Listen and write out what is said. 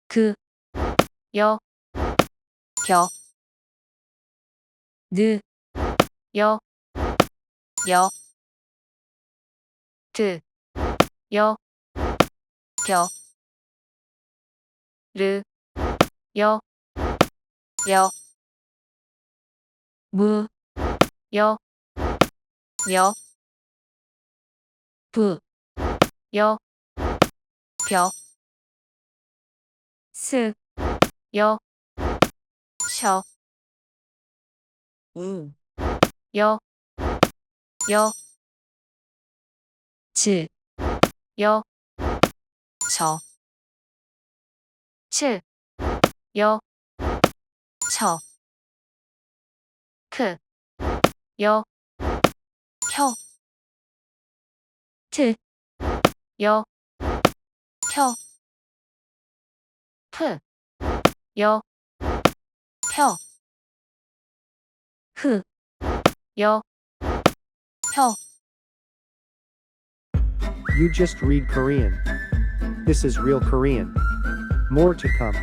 그, 여, 겨, 느, 여, 여, 드, 여, 겨, 르, 여, 려, 무, 여, 며, 부, 여, 벼, 스, 여, 셔, 여, 여, 즈, 여, 저, 칠, 여, 처, 크, 여, 혀, 트, 여, 혀, 프, 여, 펴, 흐, 여, 혀. You just read Korean. This is Real Korean. More to come.